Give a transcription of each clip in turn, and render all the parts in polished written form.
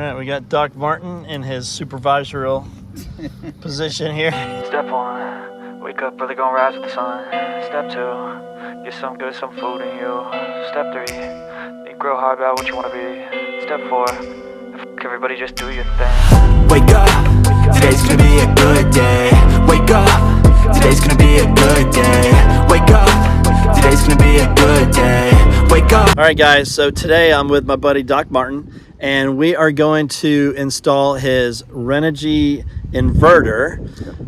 right, we got Doc Martin in his supervisorial position here. Step 1, wake up early, gonna rise with the sun. Step 2, get some food in you. Step 3, think real hard about what you wanna be. Step 4, everybody just do your thing. Wake up, today's gonna be a good day. Wake up, today's gonna be a good day. Wake up, today's gonna be a good day. Wake up. All right, guys, so today I'm with my buddy Doc Martin, and we are going to install his Renogy inverter,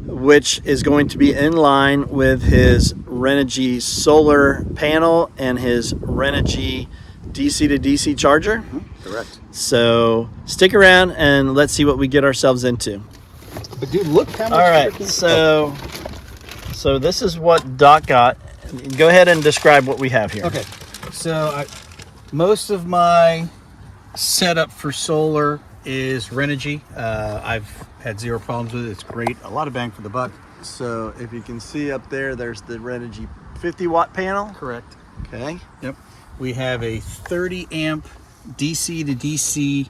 which is going to be in line with his Renogy solar panel and his Renogy DC to DC charger. Correct. So stick around and let's see what we get ourselves into. But dude, look how much. All right, so this is what Doc got. Go ahead and describe what we have here. Okay, so most of my setup for solar is Renogy. I've had zero problems with it. It's great. A lot of bang for the buck. So if you can see up there, there's the Renogy 50-watt panel. Correct. Okay. Yep. We have a 30 amp DC to DC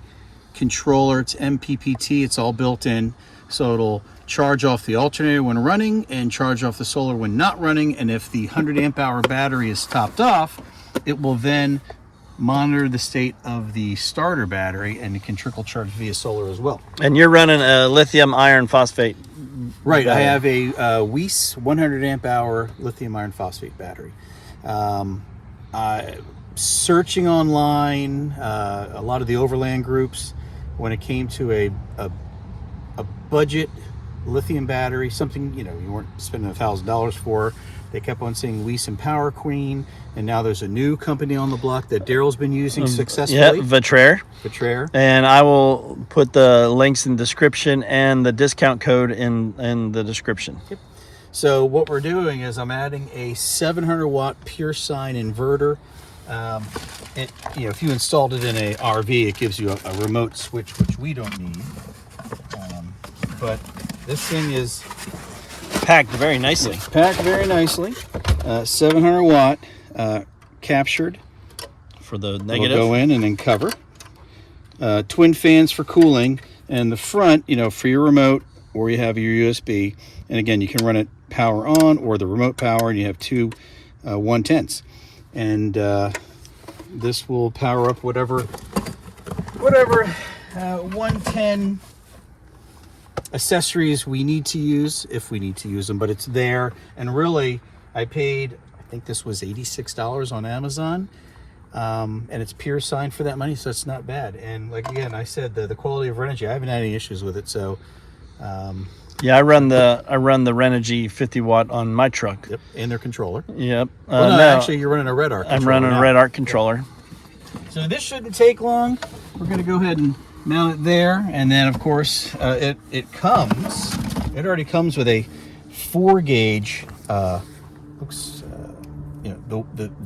controller. It's MPPT. It's all built in. So it'll charge off the alternator when running and charge off the solar when not running. And if the 100 amp hour battery is topped off, it will then monitor the state of the starter battery, and it can trickle charge via solar as well. And you're running a lithium iron phosphate. Right. battery. I have a Weiss 100 amp hour lithium iron phosphate battery. Searching online, a lot of the overland groups, when it came to a budget lithium battery, something you weren't spending $1,000 for, they kept on saying Weiss and Power Queen, and now there's a new company on the block that Daryl's been using successfully. Yeah, Vitraire. And I will put the links in the description and the discount code in the description. Yep. So what we're doing is I'm adding a 700 watt pure sine inverter. If you installed it in a RV, it gives you a remote switch, which we don't need. But this thing is Packed very nicely. packed very nicely. 700 watt captured. For the Will negative. go in and then cover. Twin fans for cooling, and the front, for your remote, or you have your USB. And again, you can run it power on or the remote power, and you have two 110s. And this will power up whatever 110 accessories we need to use, if we need to use them, but it's there. And really, I think this was $86 on Amazon, and it's pure sine for that money, so it's not bad. And like again, I said, the quality of Renogy, I haven't had any issues with it. So Yeah, I run the Renogy 50-watt on my truck. yep, and their controller. Yep. Well, no, No, actually, you're running a Red Arc I'm controller running now. a Red Arc controller. So this shouldn't take long. We're going to go ahead and mount it there, and then of course it already comes with a 4-gauge.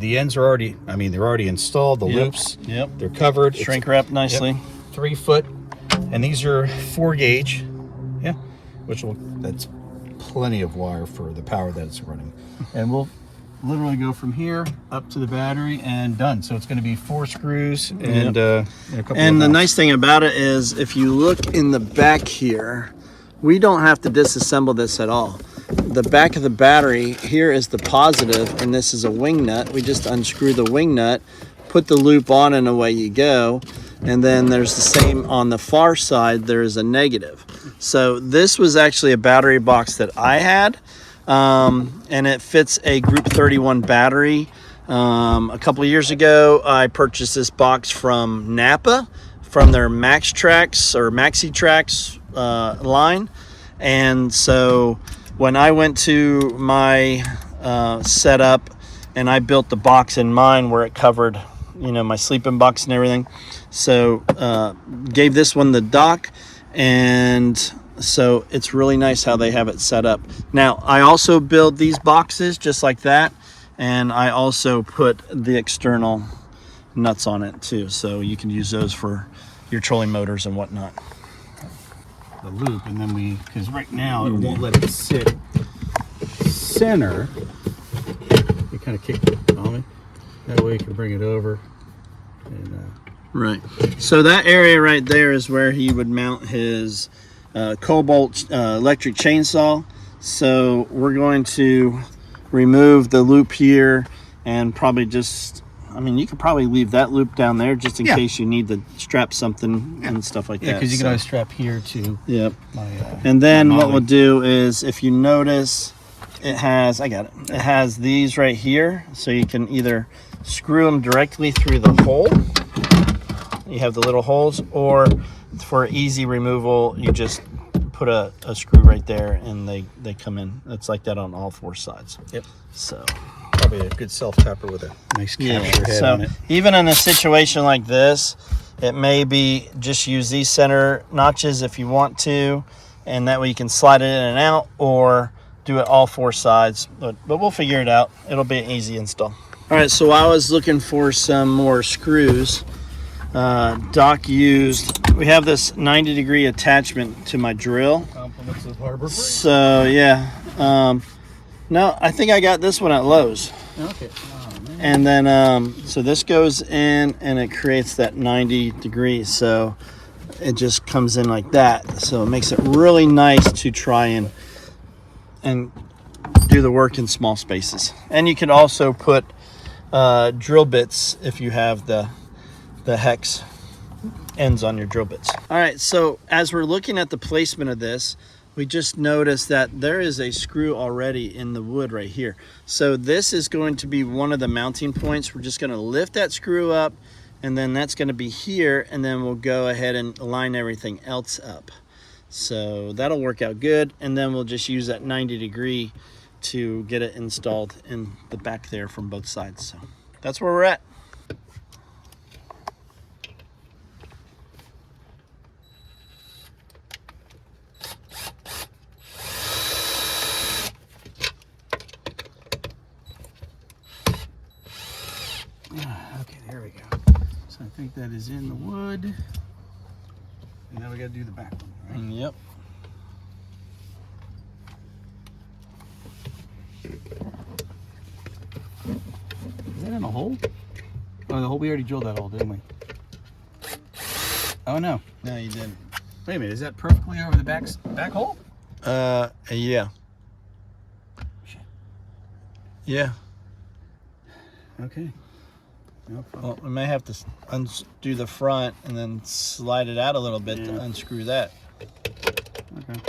The ends are already, they're already installed. The loops, Yep. they're covered. Shrink wrapped nicely. Yep, 3 foot, and these are 4-gauge. Yeah, that's plenty of wire for the power that it's running, and we'll literally go from here up to the battery and done. So it's going to be 4 screws and a couple And of the valves. nice thing about it is, if you look in the back here, we don't have to disassemble this at all. The back of the battery here is the positive, and this is a wing nut. We just unscrew the wing nut, put the loop on, and away you go. And then there's the same on the far side, there's a negative. So this was actually a battery box that I had, and it fits a Group 31 battery. A couple of years ago, I purchased this box from Napa, from their Max Trax or Maxi Trax line. And so when I went to my setup and I built the box in mine where it covered, my sleeping box and everything, so gave this one the dock, and so it's really nice how they have it set up. Now, I also build these boxes just like that, and I also put the external nuts on it too, so you can use those for your trolling motors and whatnot. The loop, and then because right now it won't let it sit center. You kind of kick it on me. That way you can bring it over and Right. So that area right there is where he would mount his Cobalt electric chainsaw. So we're going to remove the loop here and probably just, I mean, you could probably leave that loop down there just in case you need to strap something and stuff like that. Yeah, because you can always strap here to my and then my what we'll do is, if you notice, it has, I got it, it has these right here, so you can either screw them directly through the hole, you have the little holes, or for easy removal you just put a screw right there and they come in. It's like that on all 4 sides. Yep. So probably a good self-tapper with a nice capture head on it. Even in a situation like this, it may be just use these center notches if you want to, and that way you can slide it in and out, or do it all 4 sides, but we'll figure it out. It'll be an easy install. All right, so I was looking for some more screws. Doc used, we have this 90-degree attachment to my drill. Compliments of Harbor Freight. So yeah, no, I think I got this one at Lowe's. Okay. Oh, man. And then, so this goes in and it creates that 90 degrees. So it just comes in like that. So it makes it really nice to try and do the work in small spaces. And you can also put drill bits if you have the hex ends on your drill bits. All right, so as we're looking at the placement of this, we just noticed that there is a screw already in the wood right here. So this is going to be one of the mounting points. We're just going to lift that screw up, and then that's going to be here, and then we'll go ahead and line everything else up. So that'll work out good, and then we'll just use that 90-degree to get it installed in the back there from both sides. So that's where we're at. Okay, there we go. So I think that is in the wood. And now we got to do the back one, right? Yep. Is that in a hole? Oh, the hole, we already drilled that hole, didn't we? Oh, no. No, you didn't. Wait a minute, is that perfectly over the back hole? Yeah. Shit. Yeah. Okay. No problem. Well, we may have to undo the front and then slide it out a little bit to unscrew that. Okay.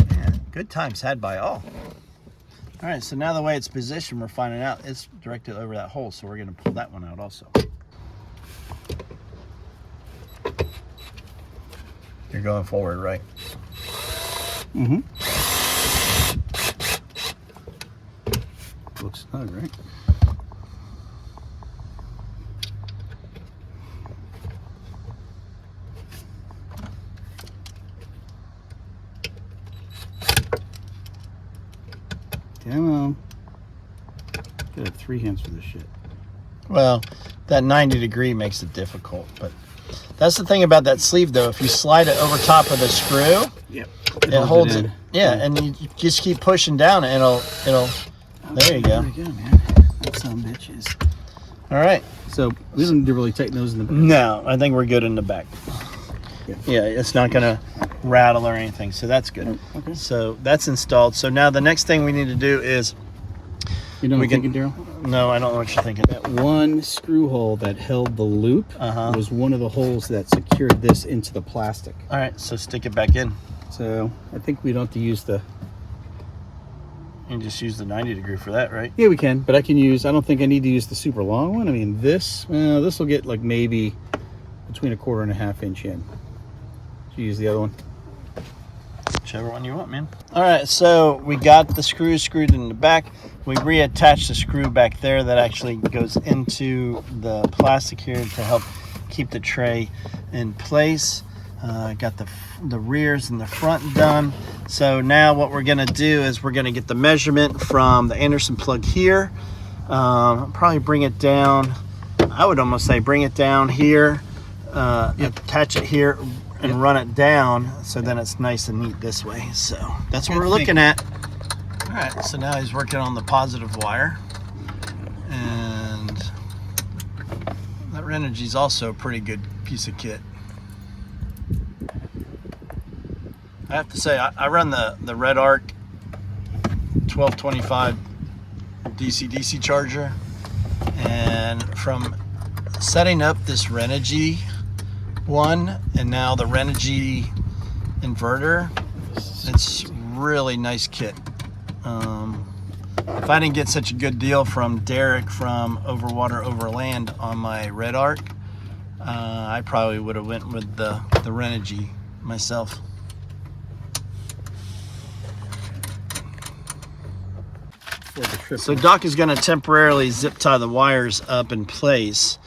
Yeah, good times had by all. All right, so now the way it's positioned, we're finding out it's directed over that hole, so we're going to pull that one out also. You're going forward, right? Mm-hmm. Looks snug, right? Demo. Gotta have 3 hands for this shit. Well, that 90-degree makes it difficult, but that's the thing about that sleeve, though. If you slide it over top of the screw, Yep. it holds it. Yeah, and you just keep pushing down, and it'll. There you go. There you go, man. That's some bitches. All right. So we don't need to really tighten those in the back. No, I think we're good in the back. Yeah. Yeah, it's not gonna rattle or anything, so that's good. Okay. So that's installed. So now the next thing we need to do is, You know what We I'm can- thinking, Daryl? no, I don't know what you're thinking. That one screw hole that held the loop was one of the holes that secured this into the plastic. All right, so stick it back in. So I think we don't have to use the... You can just use the 90-degree for that, right? Yeah, we can, but I don't think I need to use the super long one. I mean, this will get like maybe between 1/4 and 1/2 inch in. Should you use the other one? Whichever one you want, man. All right, so we got the screws screwed in the back. We reattached the screw back there that actually goes into the plastic here to help keep the tray in place. Got the rears and the front done. So now what we're gonna do is we're gonna get the measurement from the Anderson plug here. Probably bring it down. I would almost say bring it down here, attach it here, and run it down, so then it's nice and neat this way. So that's what we're looking at. right, so now he's working on the positive wire. And that Renogy is also a pretty good piece of kit. I have to say, I run the Red Arc 1225 DC-DC charger, and from setting up this Renogy one and now the Renogy inverter, it's really nice kit. If I didn't get such a good deal from Derek from Overwater Overland on my Red Arc, I probably would have went with the Renogy myself. So Doc is going to temporarily zip tie the wires up in place,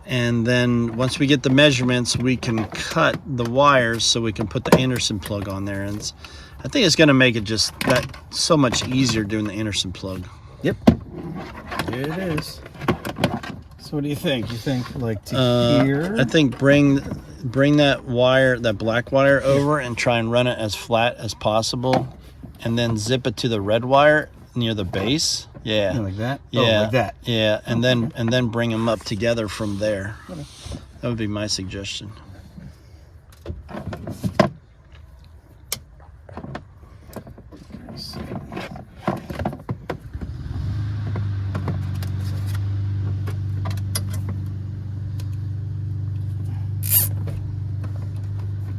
and then once we get the measurements, we can cut the wires so we can put the Anderson plug on there. And I think it's going to make it just that so much easier doing the Anderson plug. Yep. Here it is. So what do you think? You think like to here? I think bring that wire, that black wire over, and try and run it as flat as possible, and then zip it to the red wire near the base. Yeah. Like that? Yeah. Oh, like that. Yeah. And then bring them up together from there. Okay. That would be my suggestion.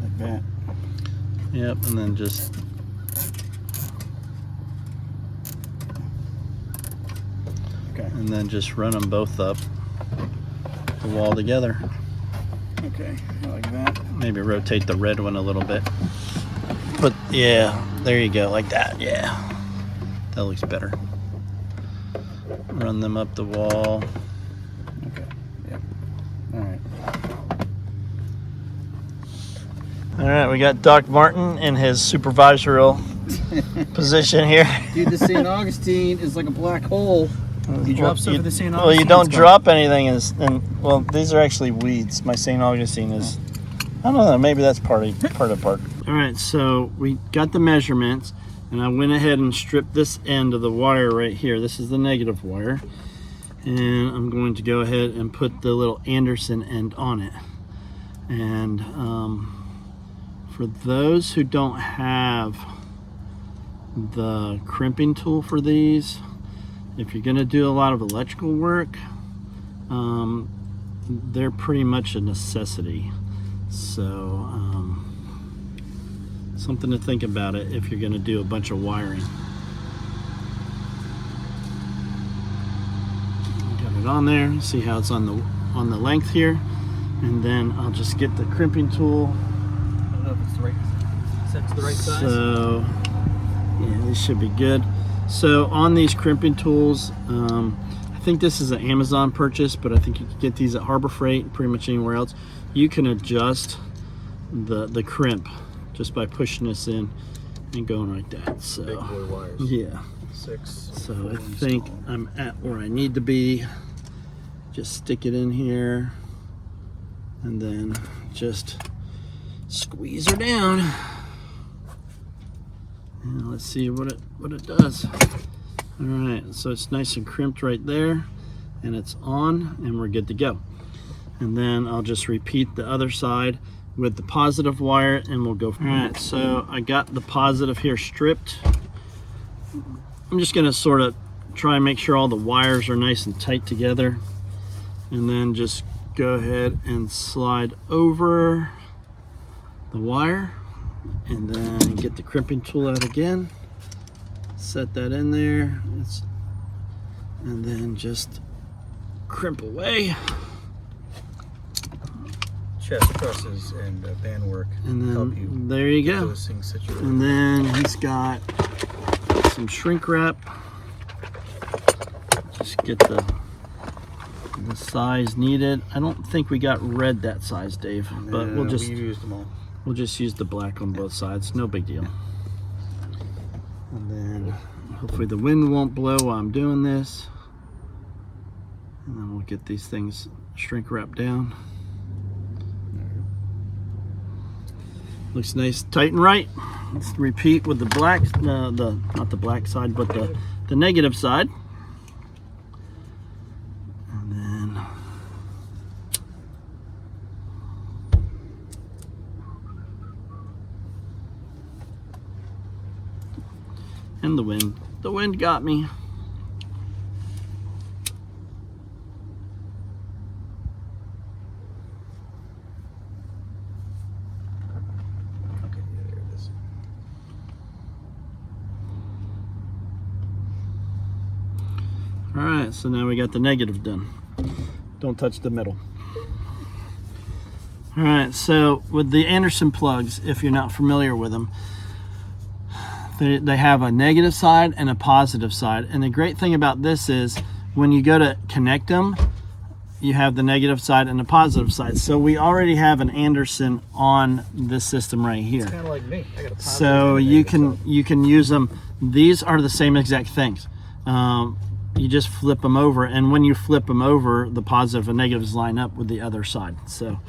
Like that. Yep, and then just and then just run them both up the wall together. Okay, like that. Maybe rotate the red one a little bit. But yeah, there you go, like that. Yeah, that looks better. Run them up the wall. Okay. Yep. All right. All right, we got Doc Martin in his supervisorial position here. Dude, the St. Augustine is like a black hole. You drop stuff at the St. Augustine. Well, you don't drop anything, well, these are actually weeds. My St. Augustine is, I don't know, maybe that's part of. All right, so we got the measurements, and I went ahead and stripped this end of the wire right here. This is the negative wire, and I'm going to go ahead and put the little Anderson end on it. And for those who don't have the crimping tool for these, if you're going to do a lot of electrical work, they're pretty much a necessity. So something to think about it if you're going to do a bunch of wiring. Got it on there. See how it's on the length here, and then I'll just get the crimping tool. I don't know if it's the right set to the right size. So yeah, this should be good. So on these crimping tools, I think this is an Amazon purchase, but I think you can get these at Harbor Freight and pretty much anywhere else. You can adjust the crimp just by pushing this in and going like that. So big boy wires. Yeah. 6. So I think I'm at where I need to be. Just stick it in here and then just squeeze her down. And let's see what it does. All right, so it's nice and crimped right there, and it's on, and we're good to go. And then I'll just repeat the other side with the positive wire, and we'll go. All right, so I got the positive here stripped. I'm just gonna sort of try and make sure all the wires are nice and tight together, and then just go ahead and slide over the wire, and then get the crimping tool out again, set that in there, and then just crimp away. Chest presses and band work. And then help you there you get go. those things situated. And then he's got some shrink wrap. Just get the size needed. I don't think we got red that size, Dave, but we'll just used them all. We'll just use the black on both sides, no big deal. And then hopefully the wind won't blow while I'm doing this. And then we'll get these things shrink wrapped down. Looks nice, tight and right. Let's repeat with the black, not the black side, but the negative side. And then and the wind. The wind got me. All right, so now we got the negative done. Don't touch the middle. All right, so with the Anderson plugs, if you're not familiar with them, they have a negative side and a positive side. And the great thing about this is when you go to connect them, you have the negative side and the positive side. So we already have an Anderson on this system right here. It's kind of like me. I got a positive So you can use them. These are the same exact things. You just flip them over, and when you flip them over, the positive and negatives line up with the other side. So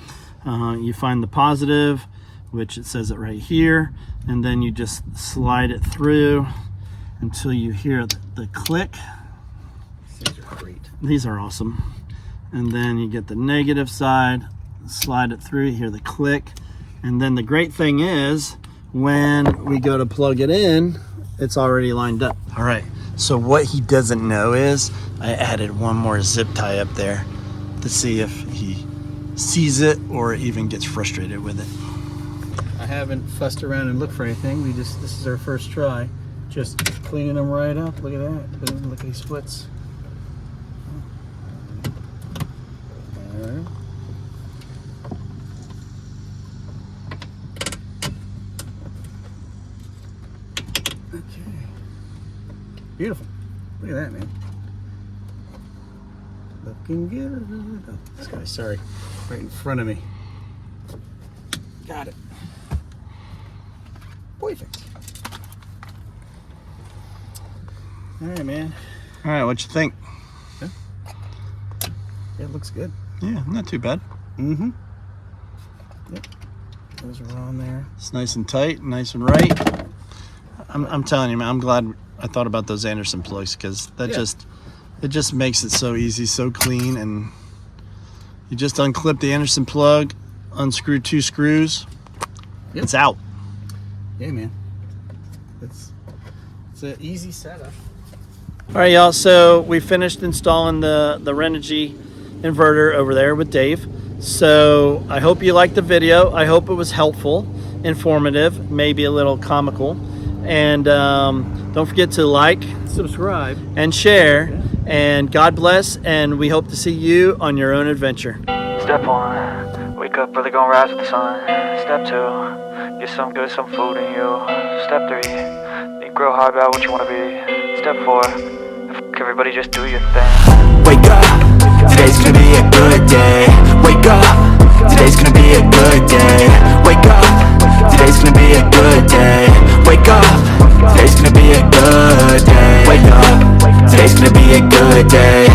you find the positive, which it says it right here, and then you just slide it through until you hear the click. These are great. These are awesome. And then you get the negative side, slide it through, hear the click. And then the great thing is when we go to plug it in, it's already lined up. All right, so what he doesn't know is I added one more zip tie up there to see if he sees it or even gets frustrated with it. I haven't fussed around and looked for anything. This is our first try. Just cleaning them right up. Look at that. Boom, look at these splits. All right. Okay. Beautiful. Look at that, man. Looking good. Oh, this guy, sorry. Right in front of me. Got it. Perfect. All right, man. All right, what you think? Yeah, it looks good. Yeah, not too bad. Mm-hmm. Yep. Those are on there. It's nice and tight, nice and right. I'm telling you, man, I'm glad I thought about those Anderson plugs because that it just makes it so easy, so clean, and you just unclip the Anderson plug, unscrew 2 screws, it's out. Yeah, man. It's an easy setup. All right, y'all, so we finished installing the Renogy inverter over there with Dave. So I hope you liked the video. I hope it was helpful, informative, maybe a little comical. And don't forget to like, Subscribe. and share. And God bless, and we hope to see you on your own adventure. Step 1, wake up early, gonna rise with the sun. Step 2, get some food in you. Step 3, think real hard about what you wanna be. Step 4, everybody just do your thing. Wake up, today's gonna be a good day. Wake up, today's gonna be a good day. Wake up, today's gonna be a good day. Wake up, today's gonna be a good day. Wake up, today's gonna be a good day.